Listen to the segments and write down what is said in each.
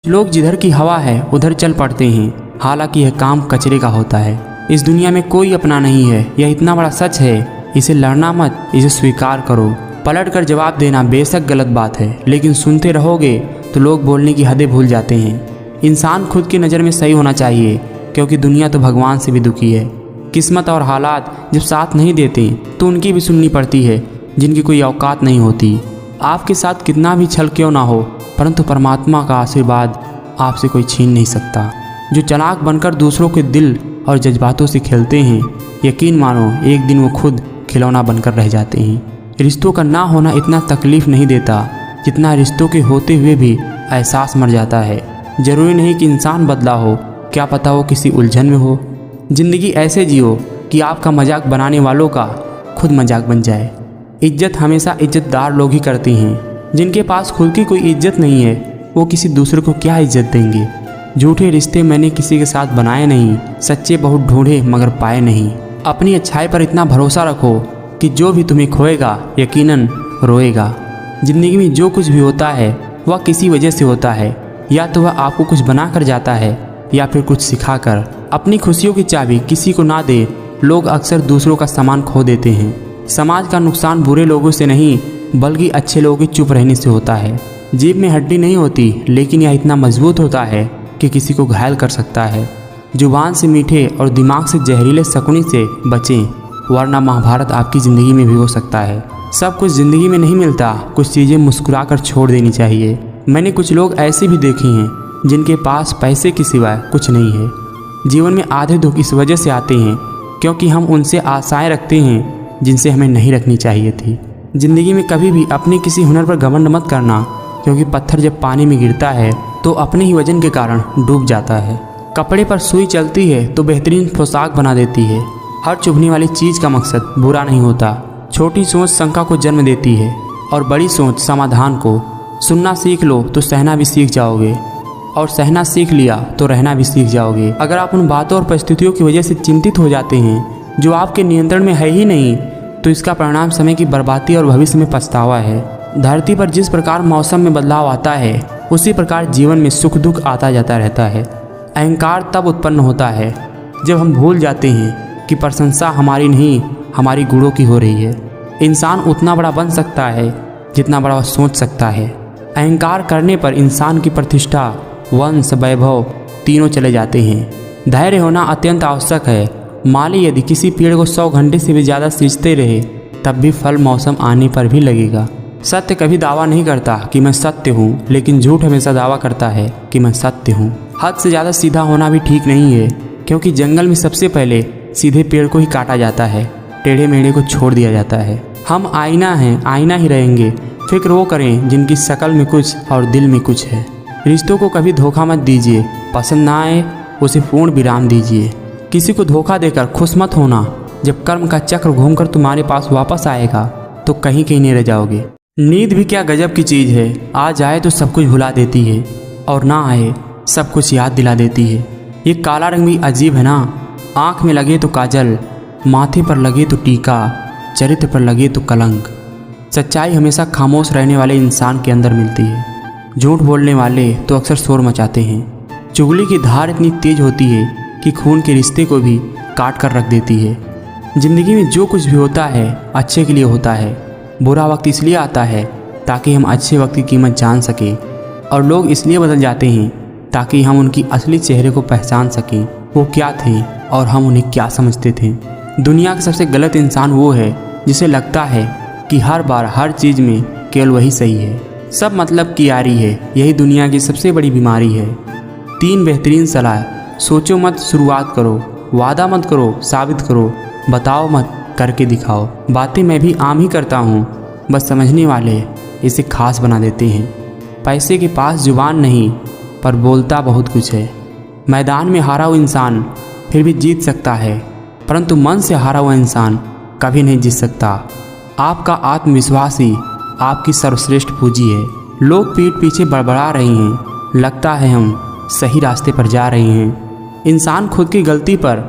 लोग जिधर की हवा है उधर चल पड़ते हैं, हालांकि यह काम कचरे का होता है। इस दुनिया में कोई अपना नहीं है, यह इतना बड़ा सच है। इसे लड़ना मत, इसे स्वीकार करो। पलट कर जवाब देना बेशक गलत बात है, लेकिन सुनते रहोगे तो लोग बोलने की हदें भूल जाते हैं। इंसान खुद की नज़र में सही होना चाहिए, क्योंकि दुनिया तो भगवान से भी दुखी है। किस्मत और हालात जब साथ नहीं देते तो उनकी भी सुननी पड़ती है, जिनकी कोई औकात नहीं होती। आपके साथ कितना भी छल क्यों ना हो, परंतु परमात्मा का आशीर्वाद आपसे कोई छीन नहीं सकता। जो चालाक बनकर दूसरों के दिल और जज्बातों से खेलते हैं, यकीन मानो एक दिन वो खुद खिलौना बनकर रह जाते हैं। रिश्तों का ना होना इतना तकलीफ़ नहीं देता जितना रिश्तों के होते हुए भी एहसास मर जाता है। ज़रूरी नहीं कि इंसान बदला हो, क्या पता वो किसी उलझन में हो। ज़िंदगी ऐसे जियो कि आपका मजाक बनाने वालों का खुद मजाक बन जाए। इज्जत हमेशा इज्जतदार लोग ही करते हैं। जिनके पास खुद की कोई इज्जत नहीं है, वो किसी दूसरे को क्या इज्जत देंगे। झूठे रिश्ते मैंने किसी के साथ बनाए नहीं, सच्चे बहुत ढूंढे मगर पाए नहीं। अपनी अच्छाई पर इतना भरोसा रखो कि जो भी तुम्हें खोएगा यकीनन रोएगा। ज़िंदगी में जो कुछ भी होता है वह किसी वजह से होता है, या तो वह आपको कुछ बना कर जाता है या फिर कुछ सिखा कर। अपनी खुशियों की चाबी किसी को ना दे। लोग अक्सर दूसरों का सामान खो देते हैं। समाज का नुकसान बुरे लोगों से नहीं, बल्कि अच्छे लोगों के चुप रहने से होता है। जीभ में हड्डी नहीं होती, लेकिन यह इतना मजबूत होता है कि किसी को घायल कर सकता है। जुबान से मीठे और दिमाग से जहरीले शकुनी से बचें, वरना महाभारत आपकी ज़िंदगी में भी हो सकता है। सब कुछ ज़िंदगी में नहीं मिलता, कुछ चीज़ें मुस्कुरा कर छोड़ देनी चाहिए। मैंने कुछ लोग ऐसे भी देखे हैं जिनके पास पैसे के सिवाय कुछ नहीं है। जीवन में आधे दुख इस वजह से आते हैं क्योंकि हम उनसे आशाएं रखते हैं जिनसे हमें नहीं रखनी चाहिए थी। ज़िंदगी में कभी भी अपने किसी हुनर पर घमंड मत करना, क्योंकि पत्थर जब पानी में गिरता है तो अपने ही वजन के कारण डूब जाता है। कपड़े पर सुई चलती है तो बेहतरीन पोशाक बना देती है। हर चुभने वाली चीज़ का मकसद बुरा नहीं होता। छोटी सोच शंका को जन्म देती है और बड़ी सोच समाधान को। सुनना सीख लो तो सहना भी सीख जाओगे, और सहना सीख लिया तो रहना भी सीख जाओगे। अगर आप उन बातों और परिस्थितियों की वजह से चिंतित हो जाते हैं जो आपके नियंत्रण में है ही नहीं, तो इसका परिणाम समय की बर्बादी और भविष्य में पछतावा है। धरती पर जिस प्रकार मौसम में बदलाव आता है, उसी प्रकार जीवन में सुख दुख आता जाता रहता है। अहंकार तब उत्पन्न होता है जब हम भूल जाते हैं कि प्रशंसा हमारी नहीं, हमारी गुणों की हो रही है। इंसान उतना बड़ा बन सकता है जितना बड़ा वह सोच सकता है। अहंकार करने पर इंसान की प्रतिष्ठा, वंश, वैभव तीनों चले जाते हैं। धैर्य होना अत्यंत आवश्यक है। माली यदि किसी पेड़ को 100 घंटे से भी ज़्यादा सींचते रहे, तब भी फल मौसम आने पर भी लगेगा। सत्य कभी दावा नहीं करता कि मैं सत्य हूँ, लेकिन झूठ हमेशा दावा करता है कि मैं सत्य हूँ। हद से ज़्यादा सीधा होना भी ठीक नहीं है, क्योंकि जंगल में सबसे पहले सीधे पेड़ को ही काटा जाता है, टेढ़े मेढ़े को छोड़ दिया जाता है। हम आईना हैं, आईना ही रहेंगे। फिक्र वो करें जिनकी शक्ल में कुछ और दिल में कुछ है। रिश्तों को कभी धोखा मत दीजिए, पसंद ना आए उसे पूर्ण विराम दीजिए। किसी को धोखा देकर खुश मत होना। जब कर्म का चक्र घूमकर तुम्हारे पास वापस आएगा तो कहीं कहीं नहीं रह जाओगे। नींद भी क्या गजब की चीज़ है। आ जाए तो सब कुछ भुला देती है, और ना आए सब कुछ याद दिला देती है। ये काला रंग भी अजीब है ना। आँख में लगे तो काजल, माथे पर लगे तो टीका, चरित्र पर लगे तो कलंक। सच्चाई हमेशा खामोश रहने वाले इंसान के अंदर मिलती है। झूठ बोलने वाले तो अक्सर शोर मचाते हैं। चुगली की धार इतनी तेज होती है कि खून के रिश्ते को भी काट कर रख देती है। ज़िंदगी में जो कुछ भी होता है अच्छे के लिए होता है। बुरा वक्त इसलिए आता है ताकि हम अच्छे वक्त की कीमत जान सकें, और लोग इसलिए बदल जाते हैं ताकि हम उनकी असली चेहरे को पहचान सकें। वो क्या थे और हम उन्हें क्या समझते थे। दुनिया का सबसे गलत इंसान वो है जिसे लगता है कि हर बार हर चीज़ में केवल वही सही है। सब मतलब की यारी है, यही दुनिया की सबसे बड़ी बीमारी है। 3 बेहतरीन सलाह। सोचो मत, शुरुआत करो। वादा मत करो, साबित करो। बताओ मत, करके दिखाओ। बातें मैं भी आम ही करता हूँ, बस समझने वाले इसे खास बना देते हैं। पैसे के पास जुबान नहीं, पर बोलता बहुत कुछ है। मैदान में हारा हुआ इंसान फिर भी जीत सकता है, परंतु मन से हारा हुआ इंसान कभी नहीं जीत सकता। आपका आत्मविश्वास ही आपकी सर्वश्रेष्ठ पूंजी है। लोग पीठ पीछे बड़बड़ा रहे हैं, लगता है हम सही रास्ते पर जा रहे हैं। इंसान खुद की गलती पर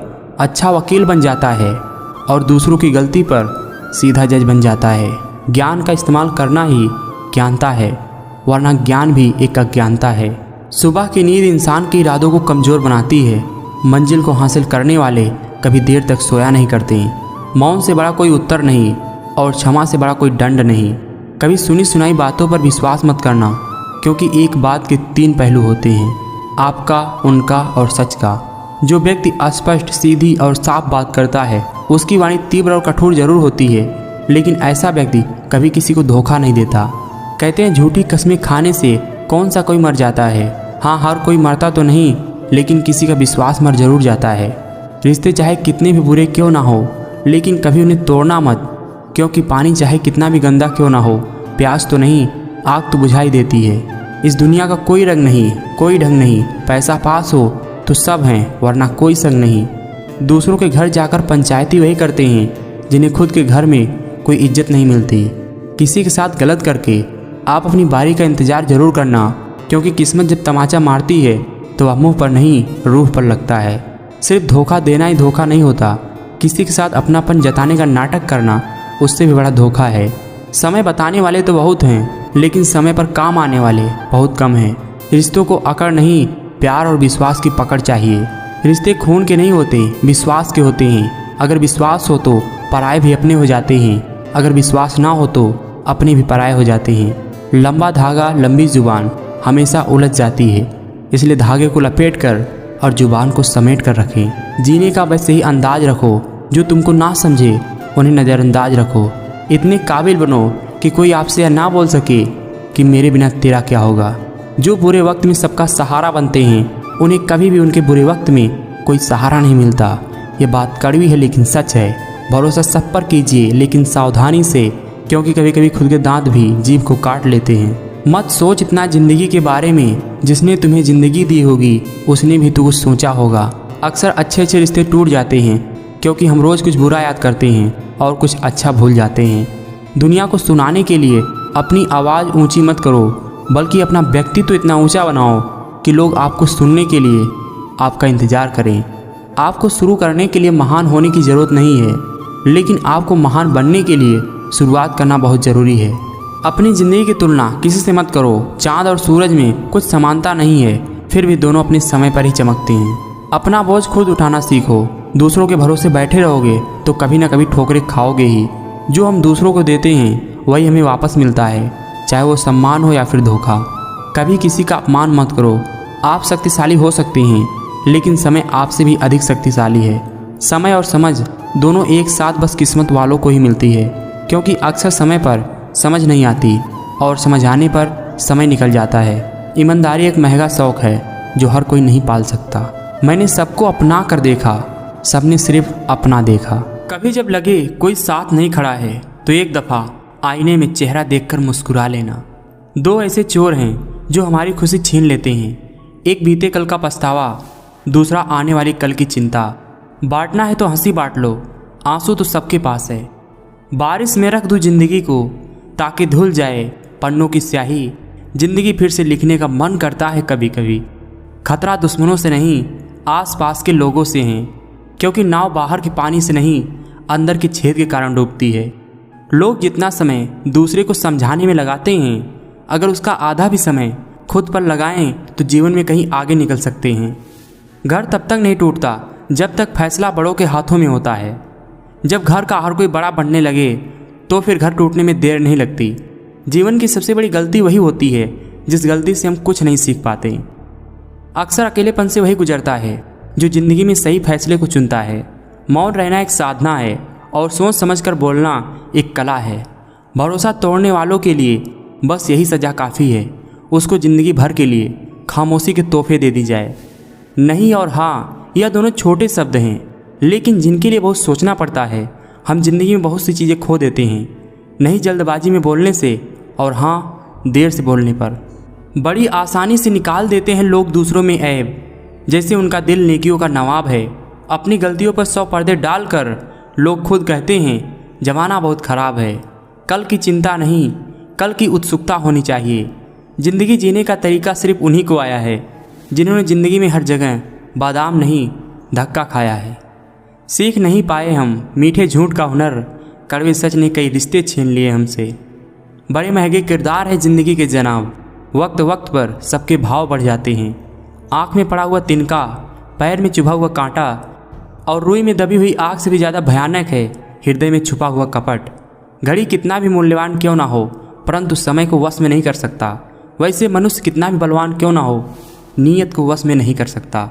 अच्छा वकील बन जाता है और दूसरों की गलती पर सीधा जज बन जाता है। ज्ञान का इस्तेमाल करना ही ज्ञानता है, वरना ज्ञान भी एक अज्ञानता है। सुबह की नींद इंसान के इरादों को कमज़ोर बनाती है। मंजिल को हासिल करने वाले कभी देर तक सोया नहीं करते। मौन से बड़ा कोई उत्तर नहीं और क्षमा से बड़ा कोई दंड नहीं। कभी सुनी सुनाई बातों पर विश्वास मत करना, क्योंकि एक बात के 3 पहलू होते हैं, आपका, उनका और सच का। जो व्यक्ति अस्पष्ट, सीधी और साफ बात करता है उसकी वाणी तीव्र और कठोर जरूर होती है, लेकिन ऐसा व्यक्ति कभी किसी को धोखा नहीं देता। कहते हैं झूठी कस्में खाने से कौन सा कोई मर जाता है। हाँ, हर कोई मरता तो नहीं, लेकिन किसी का विश्वास मर जरूर जाता है। रिश्ते चाहे कितने भी बुरे क्यों ना हो, लेकिन कभी उन्हें तोड़ना मत, क्योंकि पानी चाहे कितना भी गंदा क्यों ना हो, प्यास तो नहीं, आग तो बुझाई देती है। इस दुनिया का कोई रंग नहीं, कोई ढंग नहीं। पैसा पास हो तो सब हैं, वरना कोई संग नहीं। दूसरों के घर जाकर पंचायती वही करते हैं जिन्हें खुद के घर में कोई इज्जत नहीं मिलती। किसी के साथ गलत करके आप अपनी बारी का इंतज़ार जरूर करना, क्योंकि किस्मत जब तमाचा मारती है तो वह मुंह पर नहीं, रूह पर लगता है। सिर्फ धोखा देना ही धोखा नहीं होता, किसी के साथ अपनापन जताने का नाटक करना उससे भी बड़ा धोखा है। समय बताने वाले तो बहुत हैं, लेकिन समय पर काम आने वाले बहुत कम हैं। रिश्तों को अकड़ नहीं, प्यार और विश्वास की पकड़ चाहिए। रिश्ते खून के नहीं होते, विश्वास के होते हैं। अगर विश्वास हो तो पराये भी अपने हो जाते हैं, अगर विश्वास ना हो तो अपने भी पराये हो जाते हैं। लंबा धागा, लंबी जुबान हमेशा उलझ जाती है, इसलिए धागे को लपेट कर और जुबान को समेट कर रखें। जीने का बस यही अंदाज रखो, जो तुमको ना समझे उन्हें नज़रअंदाज रखो। इतने काबिल बनो कि कोई आपसे यह ना बोल सके कि मेरे बिना तेरा क्या होगा। जो बुरे वक्त में सबका सहारा बनते हैं, उन्हें कभी भी उनके बुरे वक्त में कोई सहारा नहीं मिलता। ये बात कड़वी है लेकिन सच है। भरोसा सब पर कीजिए, लेकिन सावधानी से, क्योंकि कभी कभी खुद के दांत भी जीभ को काट लेते हैं। मत सोच इतना ज़िंदगी के बारे में, जिसने तुम्हें ज़िंदगी दी होगी उसने भी तो कुछ सोचा होगा। अक्सर अच्छे अच्छे रिश्ते टूट जाते हैं, क्योंकि हम रोज़ कुछ बुरा याद करते हैं और कुछ अच्छा भूल जाते हैं। दुनिया को सुनाने के लिए अपनी आवाज़ ऊंची मत करो, बल्कि अपना व्यक्तित्व इतना ऊंचा बनाओ कि लोग आपको सुनने के लिए आपका इंतज़ार करें। आपको शुरू करने के लिए महान होने की ज़रूरत नहीं है, लेकिन आपको महान बनने के लिए शुरुआत करना बहुत ज़रूरी है। अपनी ज़िंदगी की तुलना किसी से मत करो। चाँद और सूरज में कुछ समानता नहीं है, फिर भी दोनों अपने समय पर ही चमकते हैं। अपना बोझ खुद उठाना सीखो। दूसरों के भरोसे बैठे रहोगे तो कभी ना कभी ठोकरें खाओगे ही। जो हम दूसरों को देते हैं वही हमें वापस मिलता है, चाहे वो सम्मान हो या फिर धोखा। कभी किसी का अपमान मत करो। आप शक्तिशाली हो सकते हैं, लेकिन समय आपसे भी अधिक शक्तिशाली है। समय और समझ दोनों एक साथ बस किस्मत वालों को ही मिलती है, क्योंकि अक्सर समय पर समझ नहीं आती और समझ आने पर समय निकल जाता है। ईमानदारी एक महंगा शौक़ है जो हर कोई नहीं पाल सकता। मैंने सबको अपना कर देखा, सबने सिर्फ अपना देखा। कभी जब लगे कोई साथ नहीं खड़ा है तो एक दफ़ा आईने में चेहरा देखकर मुस्कुरा लेना। 2 ऐसे चोर हैं जो हमारी खुशी छीन लेते हैं, एक बीते कल का पछतावा, दूसरा आने वाली कल की चिंता। बांटना है तो हंसी बांट लो, आंसू तो सबके पास है। बारिश में रख दूँ जिंदगी को ताकि धुल जाए पन्नों की स्याही। जिंदगी फिर से लिखने का मन करता है कभी कभी। खतरा दुश्मनों से नहीं, आस पास के लोगों से हैं, क्योंकि नाव बाहर के पानी से नहीं, अंदर के छेद के कारण डूबती है। लोग जितना समय दूसरे को समझाने में लगाते हैं, अगर उसका आधा भी समय खुद पर लगाएं तो जीवन में कहीं आगे निकल सकते हैं। घर तब तक नहीं टूटता जब तक फैसला बड़ों के हाथों में होता है। जब घर का हर कोई बड़ा बनने लगे तो फिर घर टूटने में देर नहीं लगती। जीवन की सबसे बड़ी गलती वही होती है जिस गलती से हम कुछ नहीं सीख पाते। अक्सर अकेलेपन से वही गुजरता है जो ज़िंदगी में सही फैसले को चुनता है। मौन रहना एक साधना है और सोच समझकर बोलना एक कला है। भरोसा तोड़ने वालों के लिए बस यही सज़ा काफ़ी है, उसको ज़िंदगी भर के लिए खामोशी के तोहफे दे दी जाए। नहीं और हाँ, यह दोनों छोटे शब्द हैं, लेकिन जिनके लिए बहुत सोचना पड़ता है। हम जिंदगी में बहुत सी चीज़ें खो देते हैं, नहीं जल्दबाजी में बोलने से, और हाँ देर से बोलने पर। बड़ी आसानी से निकाल देते हैं लोग दूसरों में ऐब, जैसे उनका दिल नेकियों का नवाब है। अपनी गलतियों पर 100 पर्दे डालकर लोग खुद कहते हैं ज़माना बहुत ख़राब है। कल की चिंता नहीं, कल की उत्सुकता होनी चाहिए। ज़िंदगी जीने का तरीका सिर्फ उन्हीं को आया है जिन्होंने ज़िंदगी में हर जगह बादाम नहीं धक्का खाया है। सीख नहीं पाए हम मीठे झूठ का हुनर, कड़वे सच ने कई रिश्ते छीन लिए हमसे। बड़े महंगे किरदार है ज़िंदगी के जनाब, वक्त वक्त पर सबके भाव बढ़ जाते हैं। आँख में पड़ा हुआ तिनका, पैर में चुभा हुआ कांटा और रुई में दबी हुई आग से भी ज़्यादा भयानक है हृदय में छुपा हुआ कपट। घड़ी कितना भी मूल्यवान क्यों ना हो, परंतु समय को वश में नहीं कर सकता। वैसे मनुष्य कितना भी बलवान क्यों ना हो, नीयत को वश में नहीं कर सकता।